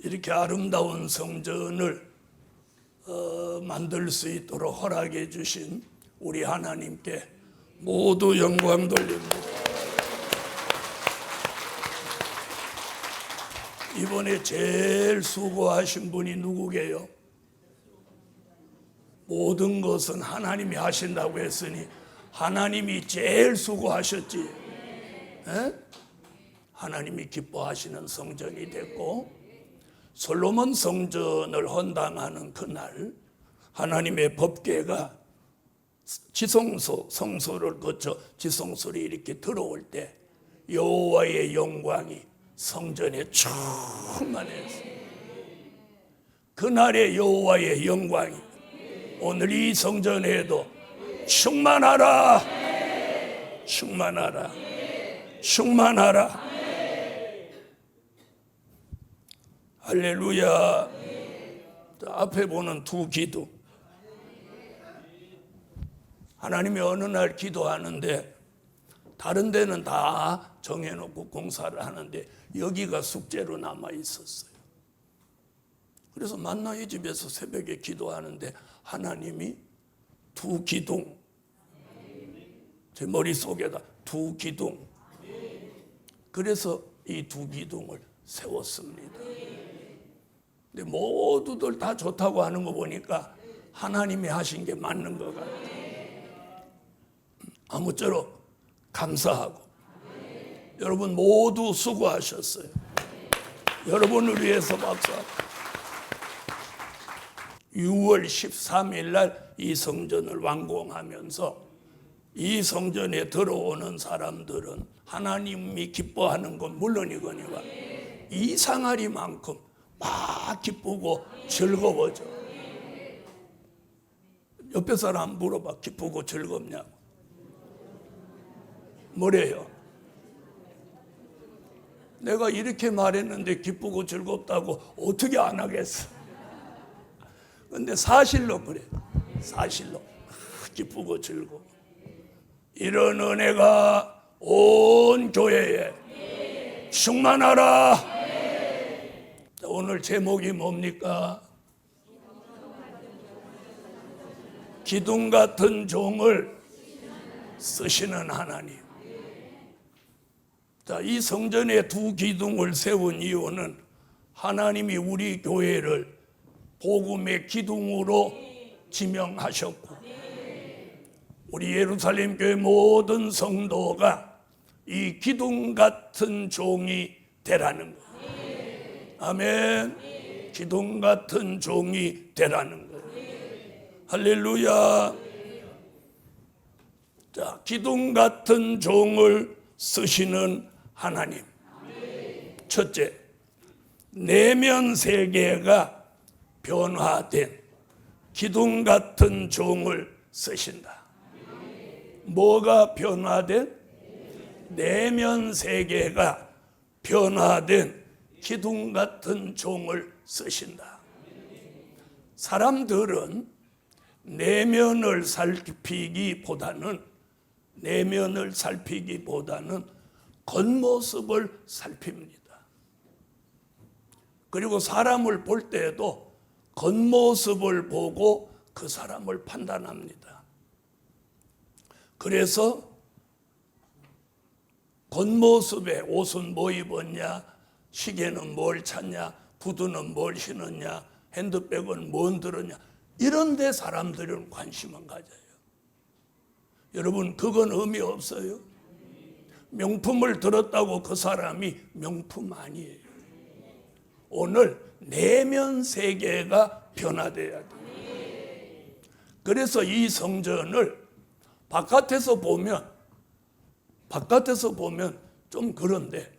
이렇게 아름다운 성전을 만들 수 있도록 허락해 주신 우리 하나님께 모두 영광 돌립니다. 이번에 제일 수고하신 분이 누구게요? 모든 것은 하나님이 하신다고 했으니 하나님이 제일 수고하셨지. 에? 하나님이 기뻐하시는 성전이 됐고, 솔로몬 성전을 헌당하는 그날 하나님의 법궤가 성소를 거쳐 지성소리 이렇게 들어올 때 여호와의 영광이 성전에 충만했어요. 그날의 여호와의 영광이 오늘 이 성전에도 충만하라, 충만하라, 충만하라. 할렐루야. 앞에 보는 두 기둥, 하나님이 어느 날 기도하는데 다른 데는 다 정해놓고 공사를 하는데 여기가 숙제로 남아 있었어요. 그래서 만나의 집에서 새벽에 기도하는데 하나님이 두 기둥, 제 머릿속에다 두 기둥, 그래서 이 두 기둥을 세웠습니다. 근데 모두들 다 좋다고 하는 거 보니까 하나님이 하신 게 맞는 것 같아요. 아무쪼록 감사하고, 여러분 모두 수고하셨어요. 여러분을 위해서 박수. 6월 13일 날 이 성전을 완공하면서 이 성전에 들어오는 사람들은 하나님이 기뻐하는 건 물론이거니와 이상하리만큼 막 기쁘고 즐거워져. 옆에 사람 물어봐. 기쁘고 즐겁냐고. 뭐래요? 내가 이렇게 말했는데 기쁘고 즐겁다고 어떻게 안 하겠어? 근데 사실로 그래. 사실로 기쁘고 즐거워. 이런 은혜가 온 교회에 충만하라. 오늘 제목이 뭡니까? 기둥 같은 종을 쓰시는 하나님. 자, 이 성전에 두 기둥을 세운 이유는 하나님이 우리 교회를 복음의 기둥으로 지명하셨고, 우리 예루살렘 교회 모든 성도가 이 기둥 같은 종이 되라는 거예요. 아멘. 기둥 같은 종이 되라는 거예요. 할렐루야. 자, 기둥 같은 종을 쓰시는 하나님. 첫째, 내면 세계가 변화된 기둥 같은 종을 쓰신다. 뭐가 변화된? 내면 세계가 변화된 기둥 같은 종을 쓰신다. 사람들은 내면을 살피기보다는 겉모습을 살핍니다. 그리고 사람을 볼 때에도 겉모습을 보고 그 사람을 판단합니다. 그래서 겉모습에 옷은 뭐 입었냐, 시계는 뭘 찼냐, 구두는 뭘 신었냐, 핸드백은 뭔 들었냐, 이런 데 사람들은 관심을 가져요. 여러분, 그건 의미 없어요. 명품을 들었다고 그 사람이 명품 아니에요. 오늘 내면 세계가 변화돼야 돼요. 그래서 이 성전을 바깥에서 보면 좀 그런데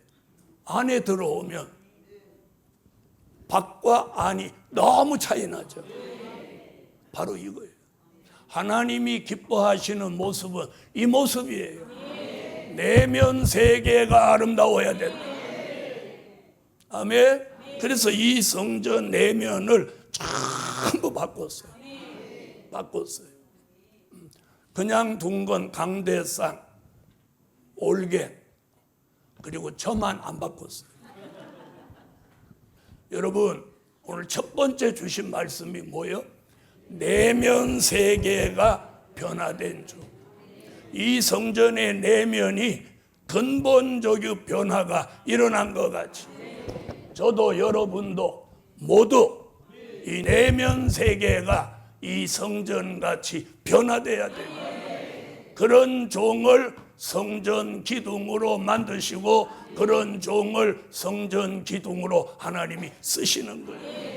안에 들어오면 밖과 안이 너무 차이 나죠. 바로 이거예요. 하나님이 기뻐하시는 모습은 이 모습이에요. 내면 세계가 아름다워야 된다. 아멘. 그래서 이 성전 내면을 전부 바꿨어요. 그냥 둔 건 강대상, 올개, 그리고 저만 안 바꿨어요. 여러분, 오늘 첫 번째 주신 말씀이 뭐예요? 내면 세계가 변화된 주. 이 성전의 내면이 근본적인 변화가 일어난 것 같이, 저도 여러분도 모두 이 내면 세계가 이 성전같이 변화돼야 됩니다. 그런 종을 성전 기둥으로 만드시고 그런 종을 성전 기둥으로 하나님이 쓰시는 거예요.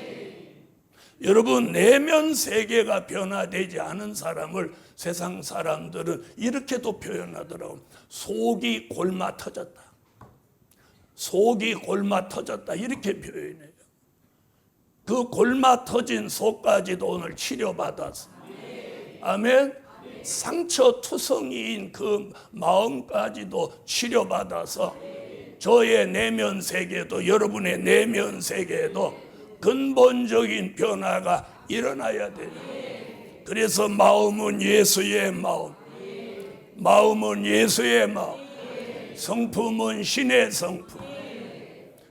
여러분, 내면 세계가 변화되지 않은 사람을 세상 사람들은 이렇게도 표현하더라고요. 속이 골마 터졌다. 속이 골마 터졌다. 이렇게 표현해요. 그 골마 터진 속까지도 오늘 치료받았어. 아멘. 상처투성이인 그 마음까지도 치료받아서 저의 내면 세계도, 여러분의 내면 세계도 근본적인 변화가 일어나야 돼요. 그래서 마음은 예수의 마음, 마음은 예수의 마음, 성품은 신의 성품.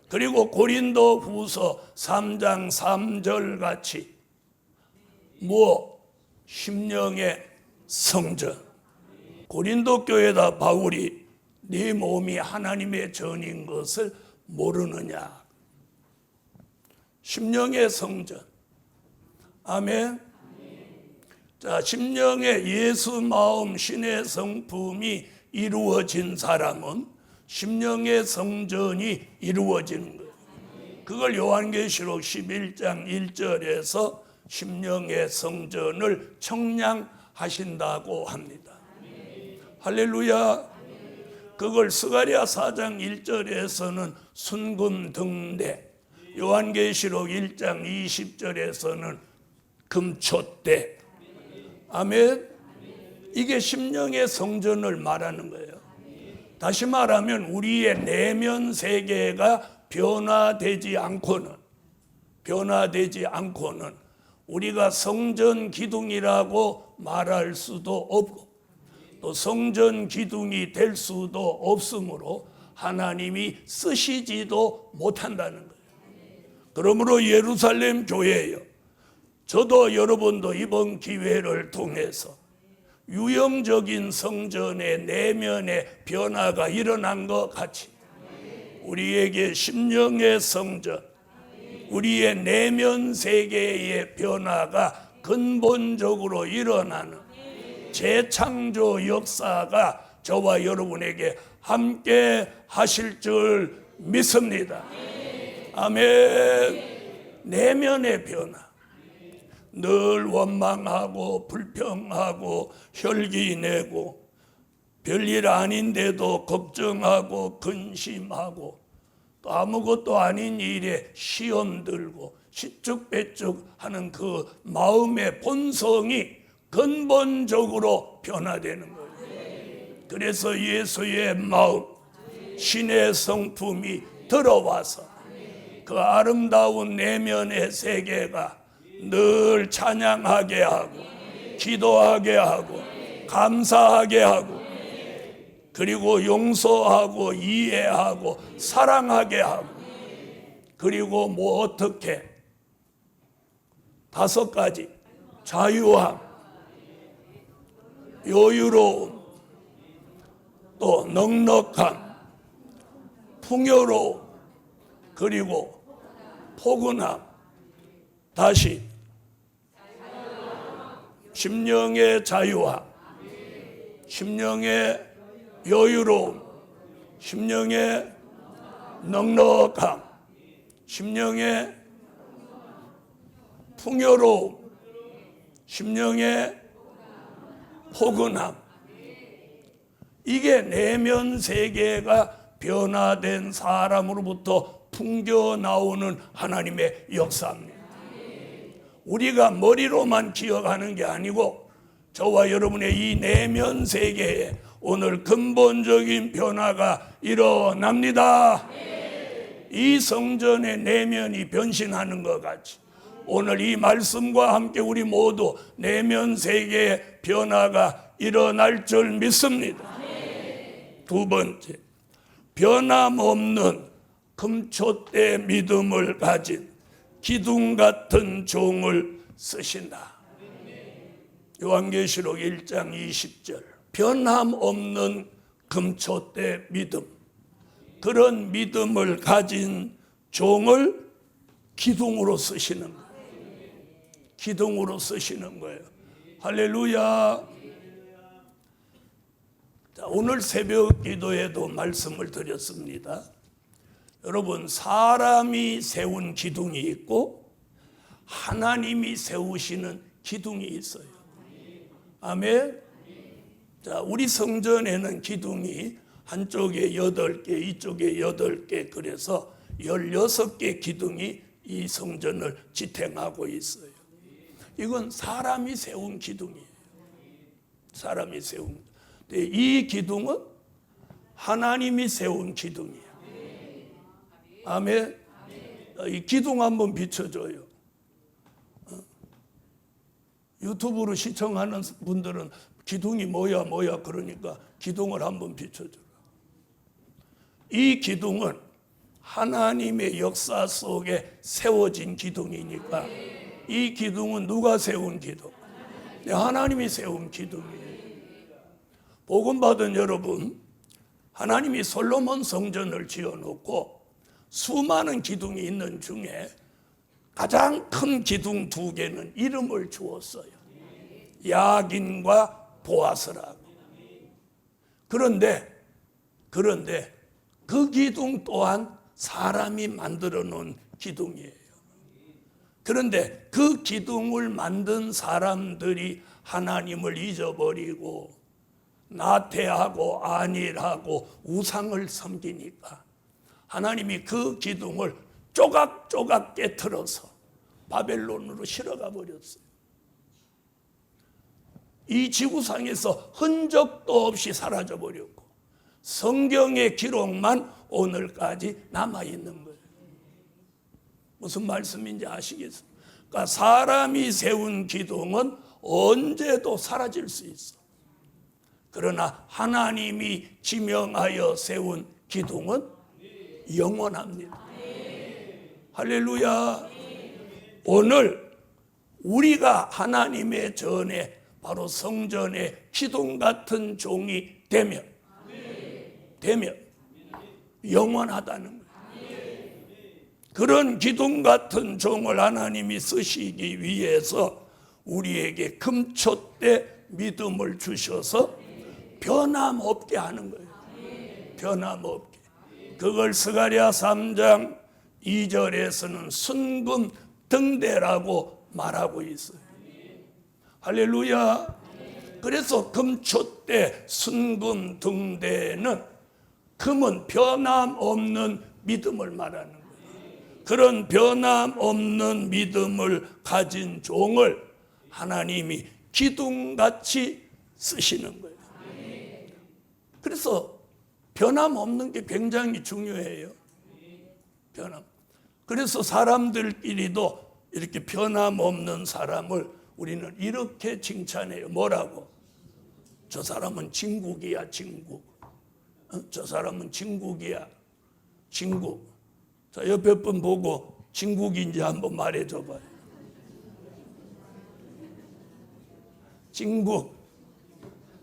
그리고 고린도 후서 3장 3절 같이 심령의 성전. 고린도 교회다 바울이 네 몸이 하나님의 전인 것을 모르느냐. 심령의 성전. 아멘. 자, 심령의 예수 마음 신의 성품이 이루어진 사람은 심령의 성전이 이루어지는 거예요. 그걸 요한계시록 11장 1절에서 심령의 성전을 청량하신다고 합니다. 할렐루야. 그걸 스가랴 4장 1절에서는 순금 등대, 요한계시록 1장 20절에서는 금촛대. 아멘. 이게 심령의 성전을 말하는 거예요. 다시 말하면 우리의 내면 세계가 변화되지 않고는 우리가 성전 기둥이라고 말할 수도 없고 또 성전 기둥이 될 수도 없으므로 하나님이 쓰시지도 못한다는 거예요. 그러므로 예루살렘 교회예요. 저도 여러분도 이번 기회를 통해서 유형적인 성전의 내면의 변화가 일어난 것 같이 우리에게 심령의 성전, 우리의 내면 세계의 변화가 근본적으로 일어나는 재창조 역사가 저와 여러분에게 함께 하실 줄 믿습니다. 아멘. 내면의 변화. 늘 원망하고 불평하고 혈기내고 별일 아닌데도 걱정하고 근심하고 또 아무것도 아닌 일에 시험 들고 시축배축하는 그 마음의 본성이 근본적으로 변화되는 거예요. 그래서 예수의 마음, 신의 성품이 들어와서 그 아름다운 내면의 세계가 늘 찬양하게 하고 기도하게 하고 감사하게 하고 그리고 용서하고 이해하고 사랑하게 하고 그리고 어떻게 5가지 자유함, 여유로움, 또 넉넉함, 풍요로움, 그리고 포근함. 다시 심령의 자유함, 심령의 여유로움, 심령의 넉넉함, 심령의 풍요로움, 심령의 포근함. 이게 내면 세계가 변화된 사람으로부터 풍겨 나오는 하나님의 역사입니다. 우리가 머리로만 기억하는 게 아니고 저와 여러분의 이 내면 세계에 오늘 근본적인 변화가 일어납니다. 이 성전의 내면이 변신하는 것 같이 오늘 이 말씀과 함께 우리 모두 내면 세계의 변화가 일어날 줄 믿습니다. 2번째, 변함없는 금촛대 믿음을 가진 기둥 같은 종을 쓰신다. 요한계시록 1장 20절. 변함없는 금초대 믿음. 그런 믿음을 가진 종을 기둥으로 쓰시는 거예요. 기둥으로 쓰시는 거예요. 할렐루야. 자, 오늘 새벽 기도에도 말씀을 드렸습니다. 여러분, 사람이 세운 기둥이 있고 하나님이 세우시는 기둥이 있어요. 아멘. 자, 우리 성전에는 기둥이 한쪽에 8개, 이쪽에 8개, 그래서 16개 기둥이 이 성전을 지탱하고 있어요. 이건 사람이 세운 기둥이에요. 사람이 세운. 이 기둥은 하나님이 세운 기둥이에요. 아멘. 이 기둥 한번 비춰줘요. 유튜브로 시청하는 분들은 기둥이 뭐야 그러니까 기둥을 한번 비춰줘라. 이 기둥은 하나님의 역사 속에 세워진 기둥이니까 이 기둥은 누가 세운 기둥? 하나님이 세운 기둥이에요. 복음 받은 여러분, 하나님이 솔로몬 성전을 지어놓고 수많은 기둥이 있는 중에 가장 큰 기둥 2개는 이름을 주었어요. 야긴과 보아스라고. 그런데 그 기둥 또한 사람이 만들어 놓은 기둥이에요. 그런데 그 기둥을 만든 사람들이 하나님을 잊어버리고 나태하고 안일하고 우상을 섬기니까 하나님이 그 기둥을 조각조각 깨트려서 바벨론으로 실어가 버렸어요. 이 지구상에서 흔적도 없이 사라져 버렸고 성경의 기록만 오늘까지 남아있는 거예요. 무슨 말씀인지 아시겠어요? 그러니까 사람이 세운 기둥은 언제도 사라질 수 있어. 그러나 하나님이 지명하여 세운 기둥은 영원합니다. 할렐루야. 오늘 우리가 하나님의 전에 바로 성전의 기둥 같은 종이 되면 영원하다는 거예요. 그런 기둥 같은 종을 하나님이 쓰시기 위해서 우리에게 금초대 믿음을 주셔서 변함없게 하는 거예요. 변함없게. 그걸 스가랴 3장 2절에서는 순금 등대라고 말하고 있어요. 할렐루야. 그래서 금초대 순금 등대는 금은 변함없는 믿음을 말하는 거예요. 그런 변함없는 믿음을 가진 종을 하나님이 기둥같이 쓰시는 거예요. 그래서 변함없는 게 굉장히 중요해요. 그래서 사람들끼리도 이렇게 변함없는 사람을 우리는 이렇게 칭찬해요. 뭐라고? 저 사람은 진국이야, 진국. 저 사람은 진국이야, 진국. 자, 옆에 분 보고 진국인지 한번 말해줘 봐요. 진국.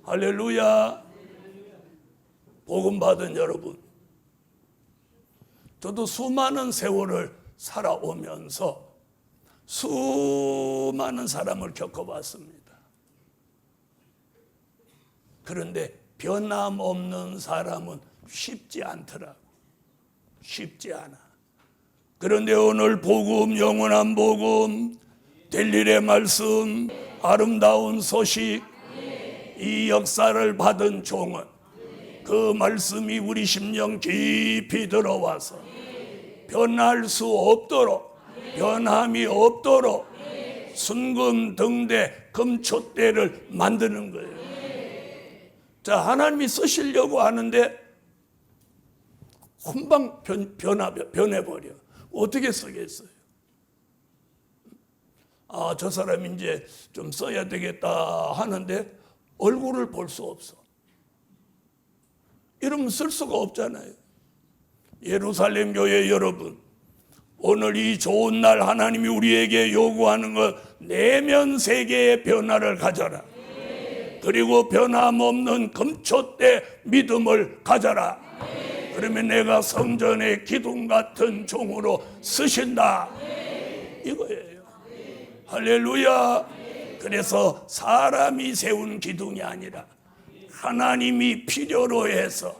할렐루야. 복음 받은 여러분, 저도 수많은 세월을 살아오면서 수많은 사람을 겪어봤습니다. 그런데 변함없는 사람은 쉽지 않더라고. 쉽지 않아. 그런데 오늘 복음, 영원한 복음, 될 일의 말씀, 아름다운 소식, 이 역사를 받은 종은 그 말씀이 우리 심령 깊이 들어와서 변할 수 없도록, 변함이 없도록 순금 등대 금초대를 만드는 거예요. 자, 하나님이 쓰시려고 하는데 금방 변해버려. 어떻게 쓰겠어요? 아, 저 사람 이제 좀 써야 되겠다 하는데 얼굴을 볼 수 없어. 이러면 쓸 수가 없잖아요. 예루살렘 교회 여러분, 오늘 이 좋은 날 하나님이 우리에게 요구하는 것, 내면 세계의 변화를 가져라. 그리고 변함없는 금초대 믿음을 가져라. 그러면 내가 성전의 기둥 같은 종으로 쓰신다. 이거예요. 할렐루야. 그래서 사람이 세운 기둥이 아니라 하나님이 필요로 해서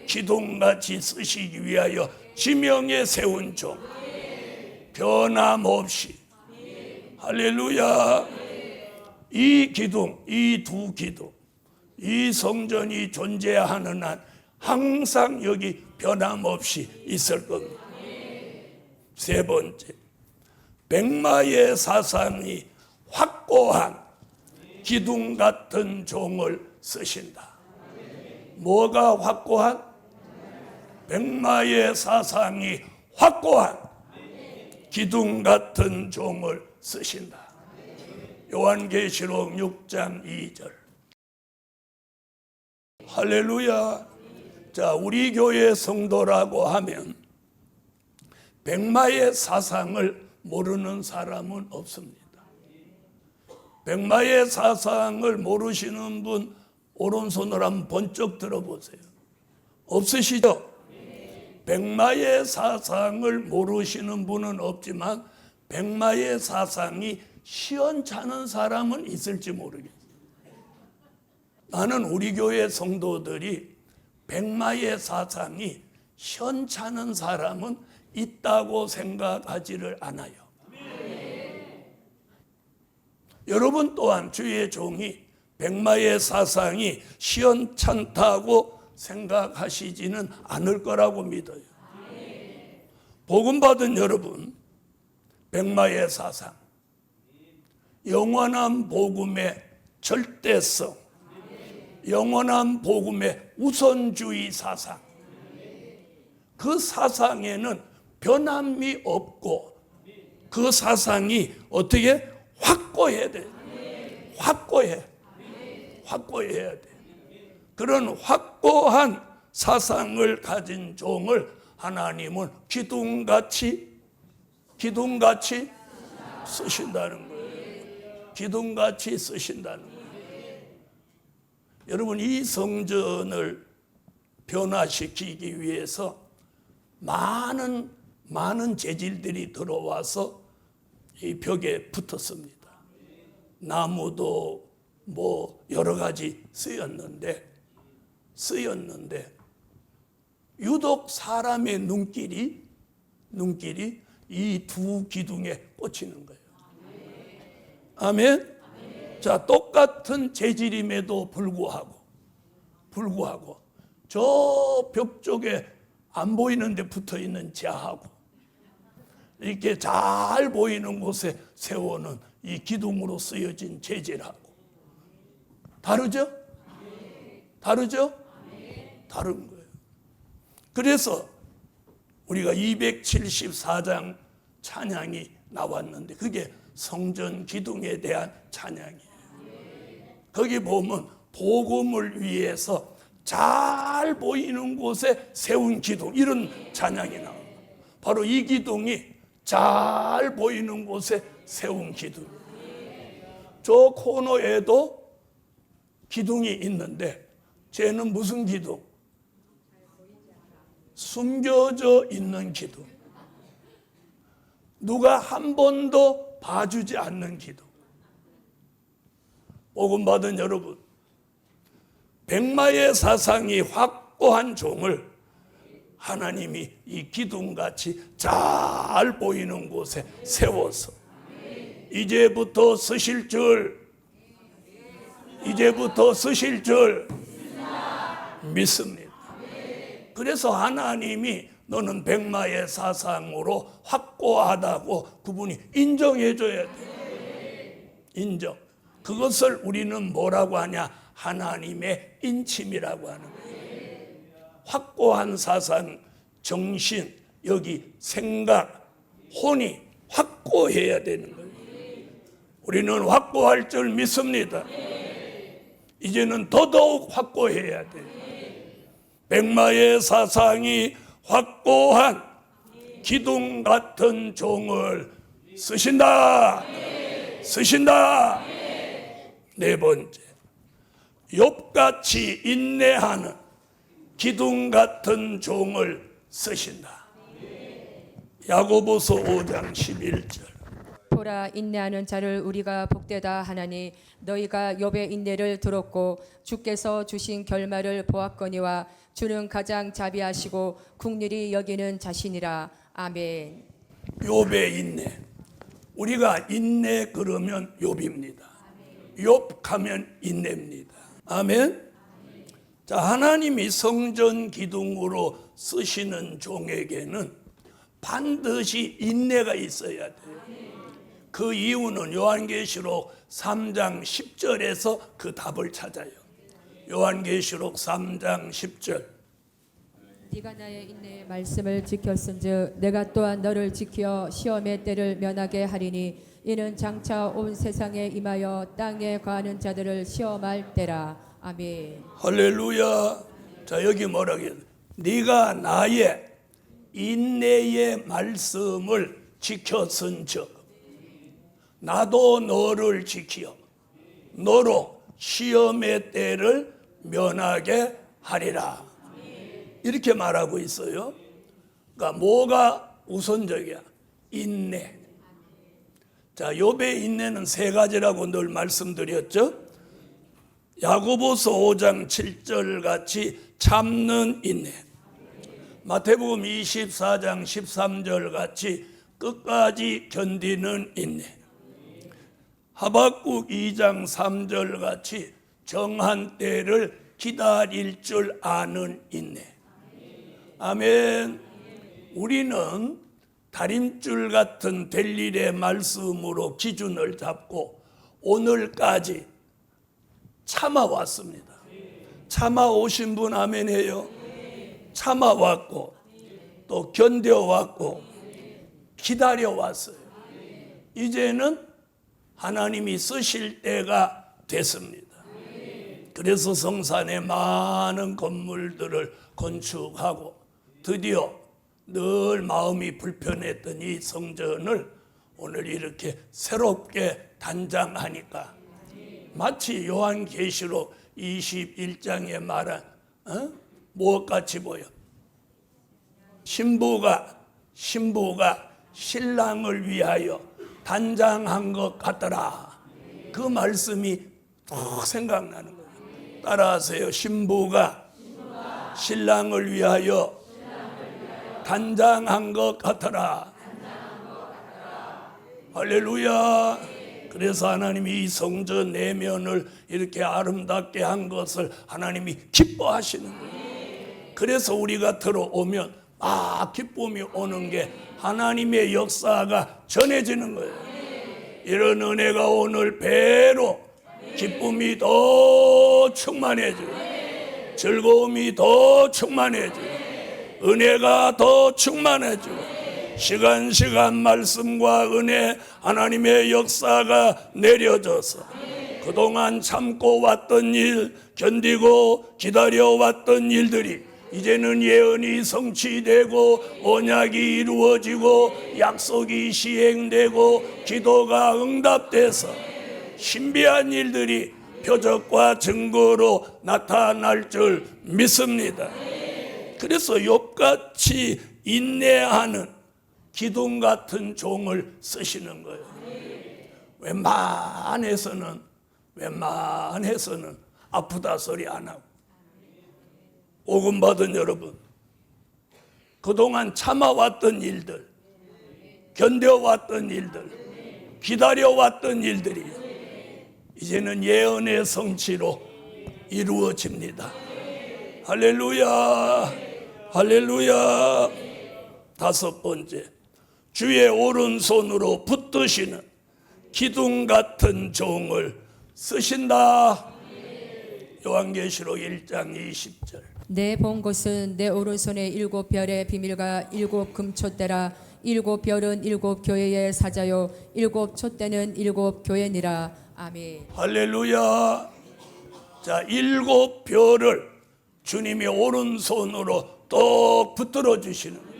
기둥같이 쓰시기 위하여 지명에 세운 종, 변함없이. 할렐루야. 이 기둥, 이 두 기둥, 이 성전이 존재하는 한 항상 여기 변함없이 있을 겁니다. 세 번째, 백마의 사상이 확고한 기둥 같은 종을 쓰신다. 뭐가 확고한? 백마의 사상이 확고한 기둥 같은 종을 쓰신다. 요한계시록 6장 2절. 할렐루야. 자, 우리 교회 성도라고 하면 백마의 사상을 모르는 사람은 없습니다. 백마의 사상을 모르시는 분 오른손으로 한번 번쩍 들어보세요. 없으시죠? 백마의 사상을 모르시는 분은 없지만 백마의 사상이 시원찮은 사람은 있을지 모르겠어요. 나는 우리 교회 성도들이 백마의 사상이 시원찮은 사람은 있다고 생각하지를 않아요. 여러분 또한 주의 종이 백마의 사상이 시원찮다고 생각하시지는 않을 거라고 믿어요. 복음 받은 여러분, 백마의 사상, 영원한 복음의 절대성, 영원한 복음의 우선주의 사상, 그 사상에는 변함이 없고 그 사상이 어떻게 확고해야 돼. 확고해야 돼. 그런 확고한 사상을 가진 종을 하나님은 기둥같이 쓰신다는 거예요. 기둥같이 쓰신다는 거예요. 여러분, 이 성전을 변화시키기 위해서 많은 재질들이 들어와서 이 벽에 붙었습니다. 나무도 뭐 여러 가지 쓰였는데 유독 사람의 눈길이 이 두 기둥에 꽂히는 거예요. 아멘. 자, 똑같은 재질임에도 불구하고 저 벽 쪽에 안 보이는 데 붙어 있는 자하고 이렇게 잘 보이는 곳에 세워놓은 이 기둥으로 쓰여진 재질하고 다르죠? 다른 거예요. 그래서 우리가 274장 찬양이 나왔는데 그게 성전 기둥에 대한 찬양이에요. 거기 보면 복음을 위해서 잘 보이는 곳에 세운 기둥, 이런 찬양이 나옵니다. 바로 이 기둥이 잘 보이는 곳에 세운 기둥. 저 코너에도 기둥이 있는데 쟤는 무슨 기둥? 숨겨져 있는 기둥. 누가 한 번도 봐주지 않는 기둥. 복음 받은 여러분, 백마의 사상이 확고한 종을 하나님이 이 기둥같이 잘 보이는 곳에 세워서 이제부터 쓰실 줄 믿습니다. 그래서 하나님이 너는 백마의 사상으로 확고하다고 그분이 인정해 줘야 돼요. 인정. 그것을 우리는 뭐라고 하냐? 하나님의 인침이라고 하는 거예요. 확고한 사상, 정신, 여기 생각, 혼이 확고해야 되는 거예요. 우리는 확고할 줄 믿습니다. 이제는 더더욱 확고해야 돼요. 백마의 사상이 확고한 기둥 같은 종을 쓰신다. 쓰신다. 네 번째, 욥같이 인내하는 기둥 같은 종을 쓰신다. 야고보서 5장 11절. 보라, 인내하는 자를 우리가 복되다 하나니 너희가 욥의 인내를 들었고 주께서 주신 결말을 보았거니와 주는 가장 자비하시고 긍휼히 여기는 자신이라. 아멘. 욥의 인내. 우리가 인내 그러면 욥입니다. 욥하면 인내입니다. 아멘. 자, 하나님이 성전 기둥으로 쓰시는 종에게는 반드시 인내가 있어야 돼요. 그 이유는 요한계시록 3장 10절에서 그 답을 찾아요. 요한계시록 3장 10절. 네가 나의 인내의 말씀을 지켰은즉 내가 또한 너를 지켜 시험의 때를 면하게 하리니 이는 장차 온 세상에 임하여 땅에 거하는 자들을 시험할 때라. 아멘. 할렐루야. 자, 여기 뭐라고 네가 나의 인내의 말씀을 지켰은즉 나도 너를 지키어 너로 시험의 때를 면하게 하리라. 이렇게 말하고 있어요. 그러니까 뭐가 우선적이야? 인내. 자, 욥의 인내는 세 가지라고 늘 말씀드렸죠. 야고보서 5장 7절 같이 참는 인내, 마태복음 24장 13절 같이 끝까지 견디는 인내, 하박국 2장 3절 같이 정한 때를 기다릴 줄 아는 인내. 아멘. 우리는 다림줄 같은 될 일의 말씀으로 기준을 잡고 오늘까지 참아왔습니다. 참아오신 분 아멘 해요. 참아왔고 또 견뎌왔고 기다려왔어요. 이제는 하나님이 쓰실 때가 됐습니다. 그래서 성산에 많은 건물들을 건축하고 드디어 늘 마음이 불편했던 이 성전을 오늘 이렇게 새롭게 단장하니까 마치 요한계시록 21장에 말한 무엇같이 보여? 신부가 신랑을 위하여 단장한 것 같더라. 그 말씀이 딱 생각나는 거예요. 따라하세요. 신부가 신랑을 위하여 단장한 것 같더라. 할렐루야. 그래서 하나님이 이 성전 내면을 이렇게 아름답게 한 것을 하나님이 기뻐하시는 거예요. 그래서 우리가 들어오면 기쁨이 오는 게 하나님의 역사가 전해지는 거예요. 이런 은혜가 오늘 배로 기쁨이 더 충만해지고 즐거움이 더 충만해지고 은혜가 더 충만해지고 시간 말씀과 은혜 하나님의 역사가 내려져서 그동안 참고 왔던 일, 견디고 기다려왔던 일들이 이제는 예언이 성취되고 언약이 이루어지고 약속이 시행되고 기도가 응답돼서 신비한 일들이 표적과 증거로 나타날 줄 믿습니다. 그래서 욥같이 인내하는 기둥 같은 종을 쓰시는 거예요. 웬만해서는 아프다 소리 안 하고. 복음 받은 여러분, 그동안 참아왔던 일들, 견뎌왔던 일들, 기다려왔던 일들이 이제는 예언의 성취로 이루어집니다. 할렐루야, 할렐루야. 다섯 번째, 주의 오른손으로 붙드시는 기둥 같은 종을 쓰신다. 요한계시록 1장 20절. 내 본 것은 내 오른손에 7별의 비밀과 7 금촛대라. 7별은 7 교회의 사자요 7 촛대는 7 교회니라. 아멘. 할렐루야. 자, 7별을 주님이 오른손으로 똑 붙들어 주시는 거예요.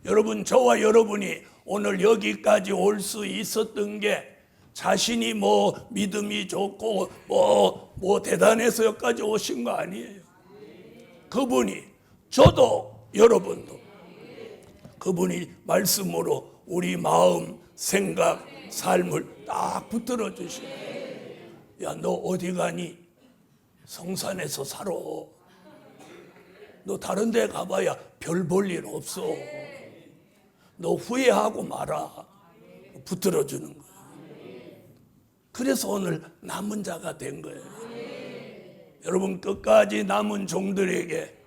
여러분, 저와 여러분이 오늘 여기까지 올 수 있었던 게 자신이 뭐 믿음이 좋고 뭐 대단해서 여기까지 오신 거 아니에요. 그분이, 저도 여러분도 그분이 말씀으로 우리 마음, 생각, 삶을 딱 붙들어 주시고, 야, 너 어디 가니? 성산에서 살아. 너 다른 데 가봐야 별 볼 일 없어. 너 후회하고 마라. 붙들어 주는 거예요. 그래서 오늘 남은 자가 된 거예요. 여러분, 끝까지 남은 종들에게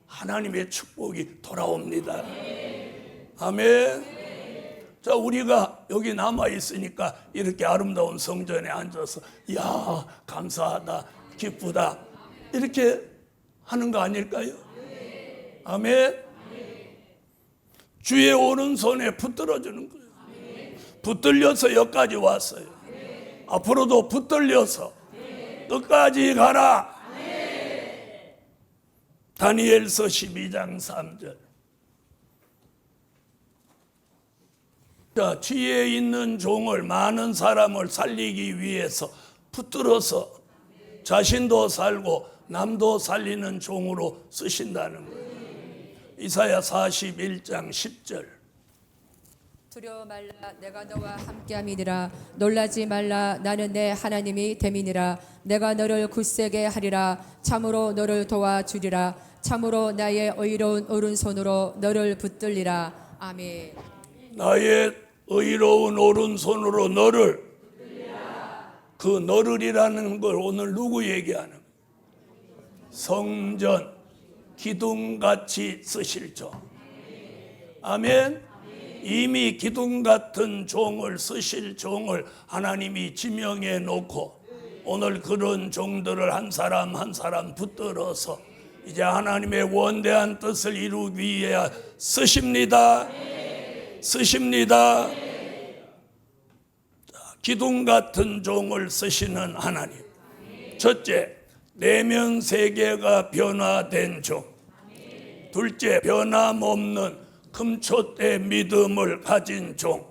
하나님의 축복이 돌아옵니다. 아멘. 자, 우리가 여기 남아 있으니까 이렇게 아름다운 성전에 앉아서 야, 감사하다, 기쁘다, 이렇게 하는 거 아닐까요? 아멘. 주의 오른손에 붙들어 주는 거예요. 붙들려서 여기까지 왔어요. 앞으로도 붙들려서 끝까지 가라. 다니엘서 12장 3절. 자, 지혜 있는 종을, 많은 사람을 살리기 위해서 붙들어서 자신도 살고 남도 살리는 종으로 쓰신다는 거예요. 이사야 41장 10절. 두려워 말라, 내가 너와 함께함이니라. 놀라지 말라, 나는 내 하나님이 됨이니라. 내가 너를 굳세게 하리라. 참으로 너를 도와주리라. 참으로 나의 의로운 오른손으로 너를 붙들리라. 아멘. 나의 의로운 오른손으로 너를, 그 너를이라는 걸 오늘 누구 얘기하는 거예요? 성전, 기둥같이 쓰실 종. 아멘. 이미 기둥 같은 종을 쓰실 종을 하나님이 지명해 놓고 오늘 그런 종들을 한 사람 한 사람 붙들어서 이제 하나님의 원대한 뜻을 이루기 위해 쓰십니다. 쓰십니다. 기둥 같은 종을 쓰시는 하나님. 첫째, 내면 세계가 변화된 종. 둘째, 변함없는 금초대 믿음을 가진 종.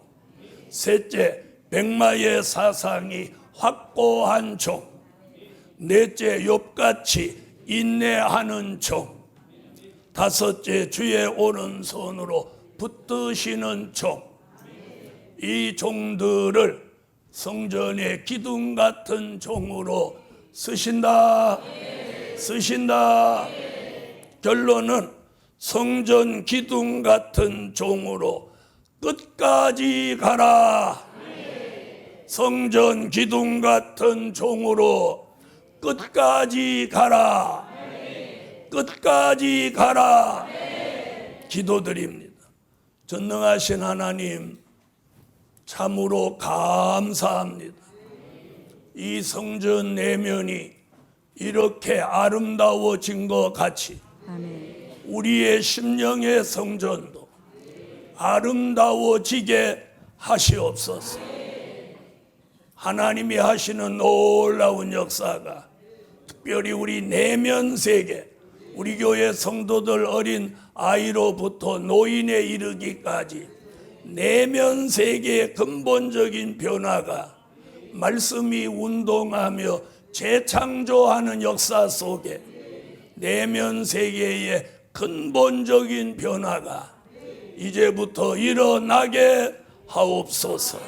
셋째, 백마의 사상이 확고한 종. 넷째, 욥같이 인내하는 종. 다섯째, 주의 오른손으로 붙드시는 종. 이 종들을 성전의 기둥 같은 종으로 쓰신다. 쓰신다. 결론은 성전 기둥 같은 종으로 끝까지 가라. 성전 기둥 같은 종으로 끝까지 가라. 끝까지 가라. 기도드립니다. 전능하신 하나님, 참으로 감사합니다. 이 성전 내면이 이렇게 아름다워진 것 같이 우리의 심령의 성전도 아름다워지게 하시옵소서. 하나님이 하시는 놀라운 역사가 특별히 우리 내면 세계, 우리 교회 성도들 어린 아이로부터 노인에 이르기까지 내면 세계의 근본적인 변화가 말씀이 운동하며 재창조하는 역사 속에 내면 세계의 근본적인 변화가 이제부터 일어나게 하옵소서.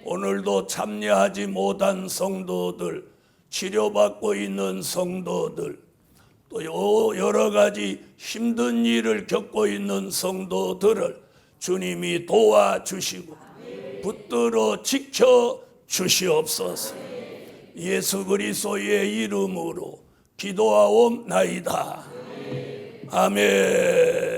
오늘도 참여하지 못한 성도들, 치료받고 있는 성도들, 또 여러 가지 힘든 일을 겪고 있는 성도들을 주님이 도와주시고 붙들어 지켜 주시옵소서. 예수 그리스도의 이름으로 기도하옵나이다. 아멘.